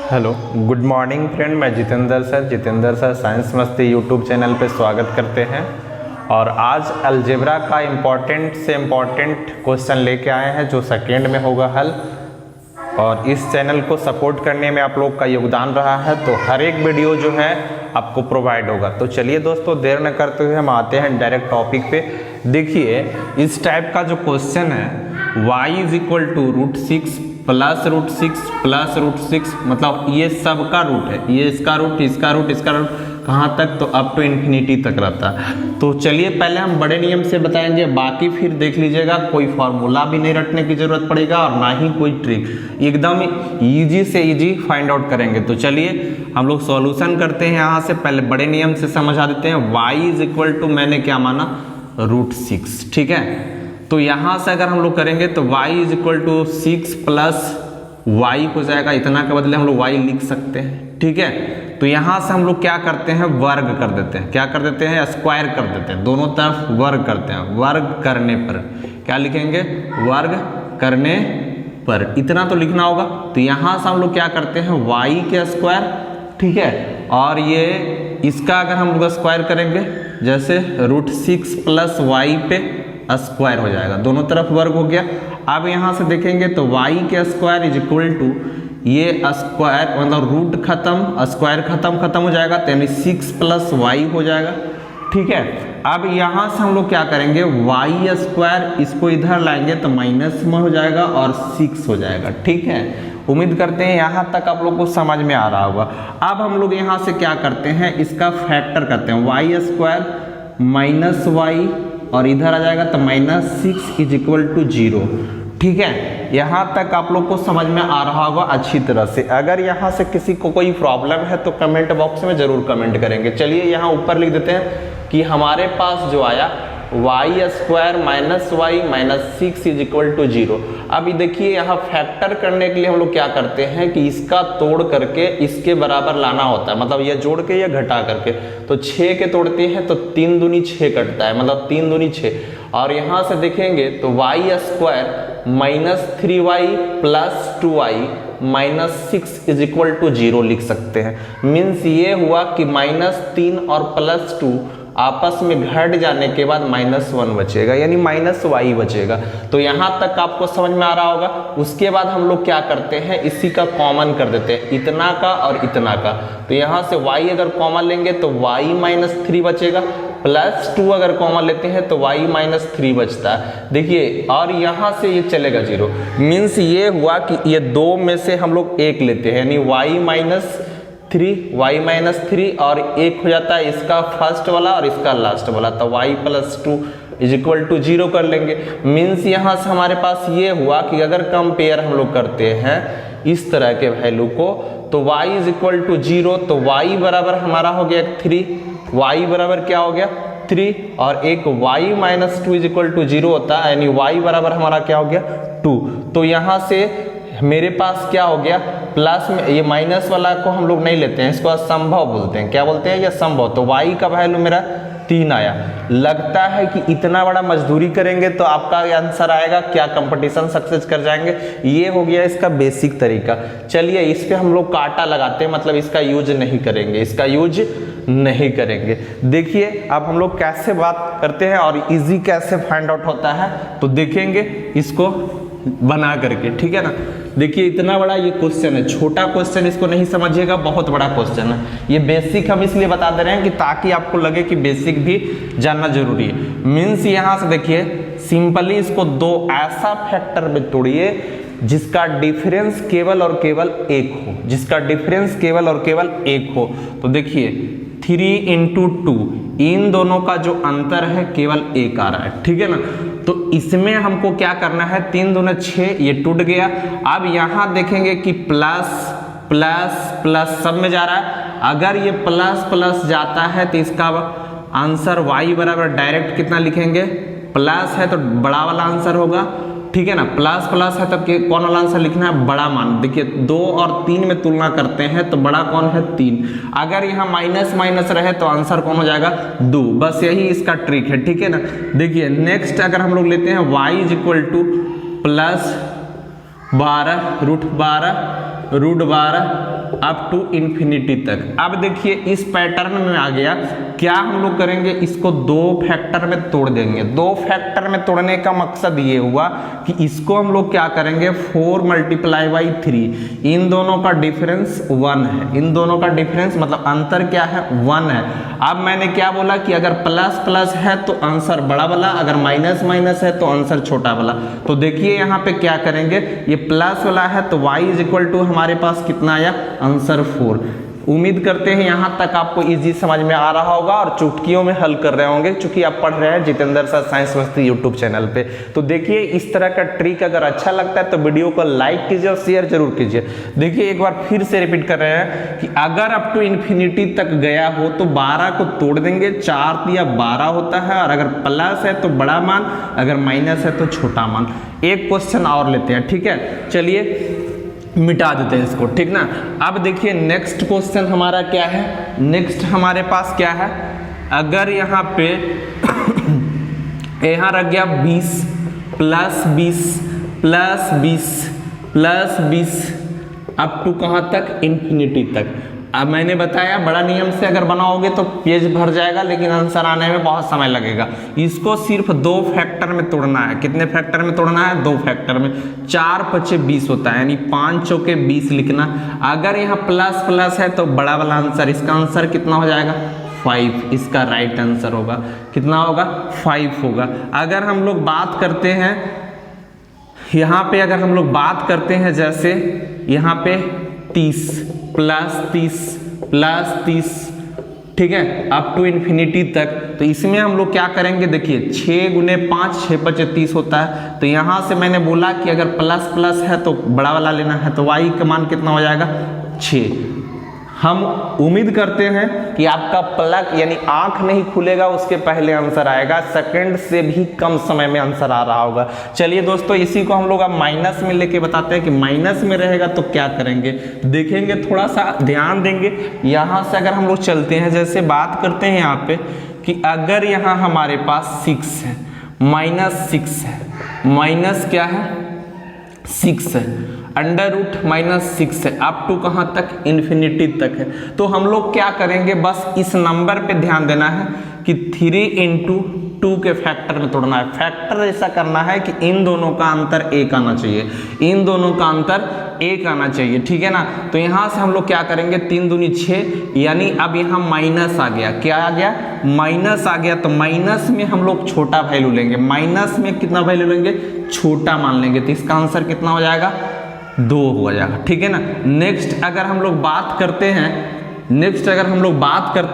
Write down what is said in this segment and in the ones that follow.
Hello good morning friend, मैं Jitendra sir science मस्ती YouTube channel पे स्वागत करते हैं। और आज अलजेब्रा का इम्पॉर्टेंट से इम्पॉर्टेंट क्वेश्चन लेके आए हैं जो सेकेंड में होगा हल। और इस चैनल को सपोर्ट करने में आप लोग का योगदान रहा है, तो हर एक वीडियो जो है आपको प्रोवाइड होगा। तो चलिए दोस्तों, देर न करते हुए हम आते हैं डायरेक्ट टॉपिक पे। देखिए, इस टाइप का जो क्वेश्चन है y is equal to √6 plus √6 मतलब ये सब का रूट है, ये इसका रूट, इसका रूट, इसका रूट, कहाँ तक, तो अप टू इन्फिनिटी तक रहता है। तो चलिए पहले हम बड़े नियम से बताएंगे, बाकी फिर देख लीजिएगा। कोई फार्मूला भी नहीं रटने की जरूरत पड़ेगा और ना ही कोई ट्रिक, एकदम इजी से इजी फाइंड आउट करेंगे। तो चलिए हम लोग सॉल्यूशन करते हैं। यहाँ से पहले बड़े नियम से समझा देते हैं। y इज इक्वल टू, मैंने क्या माना, √6, ठीक है। तो यहाँ से अगर हम लोग करेंगे तो y is equal to 6 plus y हो जाएगा। इतना के बदले हम लोग y लिख सकते हैं, ठीक है। तो यहाँ से हम लोग क्या करते हैं, वर्ग कर देते हैं। क्या कर देते हैं, स्क्वायर कर देते हैं। दोनों तरफ वर्ग करते हैं। वर्ग करने पर क्या लिखेंगे, वर्ग करने पर, इतना तो लिखना होगा। तो यहाँ से हम लोग क्या करते हैं, y के स्क्वायर, ठीक है। और ये इसका अगर हम लोग स्क्वायर करेंगे, जैसे √6 प्लस y पे स्क्वायर हो जाएगा, दोनों तरफ वर्ग हो गया। अब यहाँ से देखेंगे तो y के स्क्वायर इज इक्वल टू, ये स्क्वायर मतलब रूट खत्म, स्क्वायर खत्म हो जाएगा, तो यानी 6 प्लस y हो जाएगा, ठीक है। अब यहाँ से हम लोग क्या करेंगे, y स्क्वायर इसको इधर लाएंगे तो माइनस में हो जाएगा और 6 हो जाएगा, ठीक है। उम्मीद करते हैं यहाँ तक आप लोग को समझ में आ रहा होगा। अब हम लोग यहाँ से क्या करते हैं, इसका फैक्टर करते हैं। y स्क्वायर माइनस y और इधर आ जाएगा तो -6 इज इक्वल टू 0, ठीक है। यहाँ तक आप लोग को समझ में आ रहा होगा अच्छी तरह से। अगर यहाँ से किसी को कोई प्रॉब्लम है तो कमेंट बॉक्स में जरूर कमेंट करेंगे। चलिए यहाँ ऊपर लिख देते हैं कि हमारे पास जो आया y square minus y minus 6 is equal to 0। अब देखिए, यहाँ फैक्टर करने के लिए हम लोग क्या करते हैं कि इसका तोड़ करके इसके बराबर लाना होता है, मतलब ये जोड़ के या घटा करके। तो 6 के तोड़ते हैं तो 3 दूनी 6 कटता है, मतलब 3 दूनी 6। और यहाँ से देखेंगे तो y square minus 3y plus 2y minus 6 is equal to 0 लिख सकते हैं। मीन्स ये हुआ कि -3 और +2 आपस में घट जाने के बाद -1 बचेगा, यानी -y बचेगा। तो यहाँ तक आपको समझ में आ रहा होगा। उसके बाद हम लोग क्या करते हैं, इसी का कॉमन कर देते हैं, इतना का और इतना का। तो यहाँ से y अगर कॉमन लेंगे तो y -3 बचेगा, +2 अगर कॉमन लेते हैं तो y -3 बचता है। देखिए, और यहाँ से ये चलेगा 0। मीन्स ये हुआ कि ये 2 में से हम लोग 1 लेते हैं, यानी y -3 और 1 हो जाता है इसका फर्स्ट वाला और इसका लास्ट वाला, तो y + 2 इज इक्वल टू 0 कर लेंगे। मीन्स यहाँ से हमारे पास ये हुआ कि अगर कंपेयर हम लोग करते हैं इस तरह के वैल्यू को, तो y इज इक्वल टू 0, तो y बराबर हमारा हो गया 3, y बराबर क्या हो गया 3, और एक y -2 इज इक्वल टू 0 होता है, यानी y बराबर हमारा क्या हो गया 2। तो यहाँ से मेरे पास क्या हो गया, प्लस में ये माइनस वाला को हम लोग नहीं लेते हैं, इसको असंभव बोलते हैं। क्या बोलते हैं, ये संभव। तो y का वैल्यू मेरा 3 आया। लगता है कि इतना बड़ा मजदूरी करेंगे तो आपका आंसर आएगा क्या, कंपटीशन सक्सेस कर जाएंगे। ये हो गया इसका बेसिक तरीका। चलिए इस पे हम लोग काटा लगाते हैं, मतलब इसका यूज नहीं करेंगे, देखिए अब हम लोग कैसे बात करते हैं और इजी कैसे फाइंड आउट होता है, तो देखेंगे इसको बना करके, ठीक है ना। देखिए, इतना बड़ा ये क्वेश्चन है, छोटा क्वेश्चन इसको नहीं समझिएगा, बहुत बड़ा क्वेश्चन है। ये बेसिक हम इसलिए बता दे रहे हैं कि ताकि आपको लगे कि बेसिक भी जानना जरूरी है। मीन्स यहाँ से देखिए, सिंपली इसको 2 ऐसा फैक्टर में तोड़िए जिसका डिफरेंस केवल और केवल 1 हो, जिसका डिफरेंस केवल और केवल 1 हो। तो देखिए 3 × 2, इन दोनों का जो अंतर है केवल 1 आ रहा है, ठीक है ना। तो इसमें हमको क्या करना है, 3 दूना 6, ये टूट गया। अब यहाँ देखेंगे कि प्लस प्लस प्लस सब में जा रहा है। अगर ये प्लस प्लस जाता है तो इसका आंसर y बराबर डायरेक्ट कितना लिखेंगे, प्लस है तो बड़ा वाला आंसर होगा, ठीक है ना। प्लस प्लस है तब कौन वाला आंसर लिखना है, बड़ा मान। देखिए 2 और 3 में तुलना करते हैं तो बड़ा कौन है, 3। अगर यहाँ माइनस माइनस रहे तो आंसर कौन हो जाएगा, 2। बस यही इसका ट्रिक है, ठीक है ना। देखिए नेक्स्ट अगर हम लोग लेते हैं y is equal to +12 √12 √12 up to infinity तक। अब देखिए इस पैटर्न में आ गया, क्या हम लोग करेंगे, इसको 2 फैक्टर में तोड़ देंगे। 2 फैक्टर में तोड़ने का मकसद ये हुआ कि इसको हम लोग क्या करेंगे, 4 × 3। इन दोनों का डिफरेंस 1 है, इन दोनों का डिफरेंस मतलब अंतर क्या है, 1 है। अब मैंने क्या बोला कि अगर प्लस प्लस है तो आंसर बड़ा वाला, अगर माइनस माइनस है तो आंसर छोटा वाला। तो देखिए यहाँ पे क्या करेंगे, ये प्लस वाला है तो y = हमारे पास कितना आया, आंसर 4। उम्मीद करते हैं यहाँ तक आपको इजी समझ में आ रहा होगा और चुटकियों में हल कर रहे होंगे, क्योंकि आप पढ़ रहे हैं जितेंद्र सर साइंस मस्ती यूट्यूब चैनल पे। तो देखिए इस तरह का ट्रिक अगर अच्छा लगता है तो वीडियो को लाइक कीजिए और शेयर जरूर कीजिए। देखिए एक बार फिर से रिपीट कर रहे हैं कि अगर अप टू इन्फिनिटी तक गया हो तो 12 को तोड़ देंगे, 4 या 12 होता है, और अगर प्लस है तो बड़ा मान, अगर माइनस है तो छोटा मान। एक क्वेश्चन और लेते हैं, ठीक है, चलिए मिटा देते हैं इसको, ठीक ना। अब देखिए नेक्स्ट क्वेश्चन हमारा क्या है, नेक्स्ट हमारे पास क्या है, अगर यहाँ पे यहाँ रख गया 20 + 20 + 20 + 20 अप टू कहाँ तक, इन्फिनिटी तक। अब मैंने बताया बड़ा नियम से अगर बनाओगे तो पेज भर जाएगा, लेकिन आंसर आने में बहुत समय लगेगा। इसको सिर्फ 2 फैक्टर में तोड़ना है। कितने फैक्टर में तोड़ना है, 2 फैक्टर में। 4 × 5 = 20 होता है, यानी 5 × 4 = 20 लिखना। अगर यहाँ प्लस प्लस है तो बड़ा वाला आंसर, इसका आंसर कितना हो जाएगा, 5। इसका राइट आंसर होगा कितना होगा, 5 होगा। अगर हम लोग बात करते हैं यहाँ पे, अगर हम लोग बात करते हैं जैसे यहाँ पे 30 + 30 + 30, ठीक है, अप टू इन्फिनिटी तक। तो इसमें हम लोग क्या करेंगे, देखिए 6 × 5 6 × 5 = 30 होता है। तो यहाँ से मैंने बोला कि अगर प्लस प्लस है तो बड़ा वाला लेना है, तो y का मान कितना हो जाएगा, 6। हम उम्मीद करते हैं कि आपका पलक यानी आंख नहीं खुलेगा उसके पहले आंसर आएगा, सेकंड से भी कम समय में आंसर आ रहा होगा। चलिए दोस्तों, इसी को हम लोग अब माइनस में लेके बताते हैं कि माइनस में रहेगा तो क्या करेंगे, देखेंगे, थोड़ा सा ध्यान देंगे। यहाँ से अगर हम लोग चलते हैं, जैसे बात करते हैं यहाँ पे कि अगर यहाँ हमारे पास 6 है, -6 है, माइनस क्या है, 6 है, √-6 है, अप टू कहाँ तक, इन्फिनिटी तक है। तो हम लोग क्या करेंगे, बस इस नंबर पे ध्यान देना है कि 3 × 2 के फैक्टर में तोड़ना है। फैक्टर ऐसा करना है कि इन दोनों का अंतर 1 आना चाहिए, इन दोनों का अंतर 1 आना चाहिए, ठीक है ना। तो यहाँ से हम लोग क्या करेंगे, 3 दूनी 6, यानी अब यहाँ माइनस आ गया, क्या आ गया, माइनस आ गया। तो माइनस में हम लोग छोटा वैल्यू लेंगे, माइनस में कितना वैल्यू लेंगे, छोटा मान लेंगे। तो इसका आंसर कितना हो जाएगा, 2 हो जाएगा, ठीक है ना। नेक्स्ट अगर हम लोग बात करते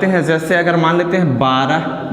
हैं, जैसे अगर मान लेते हैं 12 -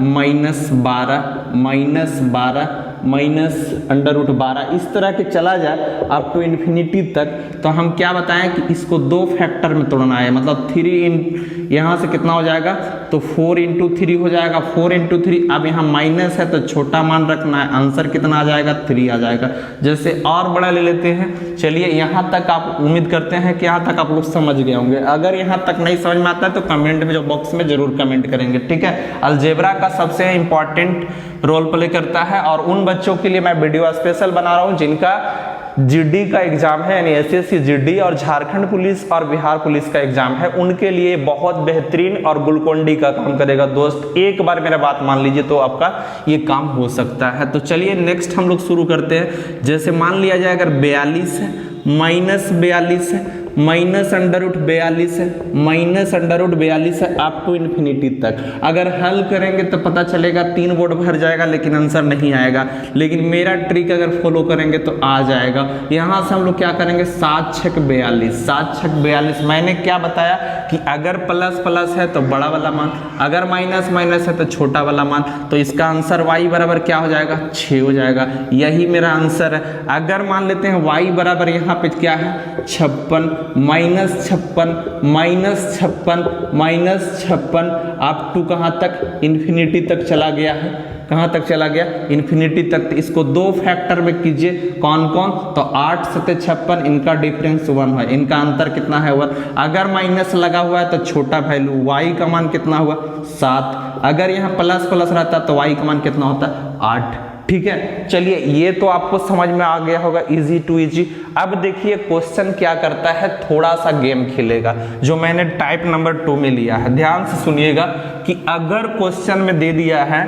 12 -12 इस तरह के चला जाए अप टू इन्फिनिटी तक, तो हम क्या बताएं कि इसको 2 फैक्टर में तोड़ना है। मतलब 3 यहाँ से कितना हो जाएगा, तो 4 × 3 हो जाएगा, 4 × 3। अब यहाँ माइनस है तो छोटा मान रखना है, आंसर कितना आ जाएगा, 3 आ जाएगा। जैसे और बड़ा ले लेते हैं, चलिए यहाँ तक आप उम्मीद करते हैं कि यहाँ तक आप लोग समझ गए होंगे। अगर यहाँ तक नहीं समझ में आता है तो कमेंट में जो बॉक्स में जरूर कमेंट करेंगे, ठीक है। अलजेब्रा का सबसे इंपॉर्टेंट रोल प्ले करता है, और उन बच्चों के लिए मैं वीडियो स्पेशल बना रहा हूँ जिनका जीडी का एग्जाम है, यानी एसएससी जीडी और झारखंड पुलिस और बिहार पुलिस का एग्जाम है, उनके लिए बहुत बेहतरीन और गुलकोंडी का काम करेगा दोस्त। एक बार मेरा बात मान लीजिए तो आपका ये काम हो सकता है। तो चलिए नेक्स्ट हम लोग शुरू करते हैं। जैसे मान लिया जाए अगर 42 है, -42 है, -√42 है, -√42 है, अप टू इन्फिनिटी तक। अगर हल करेंगे तो पता चलेगा 3 बोर्ड भर जाएगा, लेकिन आंसर नहीं आएगा। लेकिन मेरा ट्रिक अगर फॉलो करेंगे तो आ जाएगा। यहाँ से हम लोग क्या करेंगे, 7 × 6 = 42, 7 × 6 = 42। मैंने क्या बताया कि अगर प्लस प्लस है तो बड़ा वाला मान, अगर माइनस माइनस है तो छोटा वाला मान। तो इसका आंसर y बराबर क्या हो जाएगा, 6 हो जाएगा। यही मेरा आंसर है। अगर मान लेते हैं y बराबर यहाँ पे क्या है, 56 -56 अप टू कहाँ तक, इन्फिनिटी तक चला गया है। कहाँ तक चला गया, इन्फिनिटी तक। तो इसको 2 फैक्टर में कीजिए, कौन कौन, तो 8 × 7 = 56, इनका डिफरेंस 1 है, इनका अंतर कितना है 1। अगर माइनस लगा हुआ है तो छोटा वैल्यू, y का मान कितना हुआ, 7। अगर यहाँ प्लस प्लस रहता तो y का मान कितना होता, 8। ठीक है, चलिए ये तो आपको समझ में आ गया होगा, इजी टू इजी। अब देखिए क्वेश्चन क्या करता है, थोड़ा सा गेम खेलेगा जो मैंने टाइप नंबर 2 में लिया है। ध्यान से सुनिएगा कि अगर क्वेश्चन में दे दिया है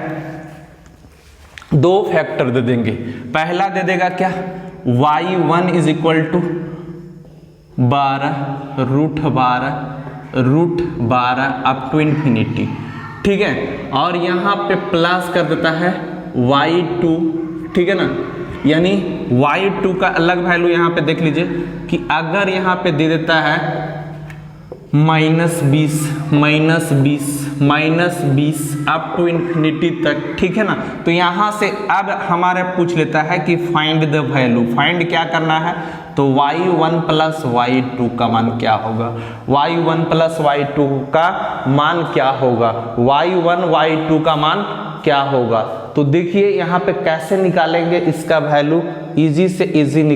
2 फैक्टर दे देंगे। पहला दे देगा क्या, y1 is equal to 12 √12 up to infinity, ठीक है, और यहाँ पे प्लस कर देता है y2, ठीक है ना, यानी y2 का अलग वैल्यू यहाँ पे देख लीजिए कि अगर यहाँ पे दे देता है -20 अप टू इंफिनिटी तक, ठीक है ना, तो यहाँ से अब हमारे पूछ लेता है कि फाइंड द वैल्यू। फाइंड क्या करना है, तो y1 प्लस y2 का मान क्या होगा, y1 प्लस y2 का मान क्या होगा, y1 y2 का मान क्या होगा। तो देखिए यहाँ पे कैसे निकालेंगे इसका वैल्यू, इजी से इजी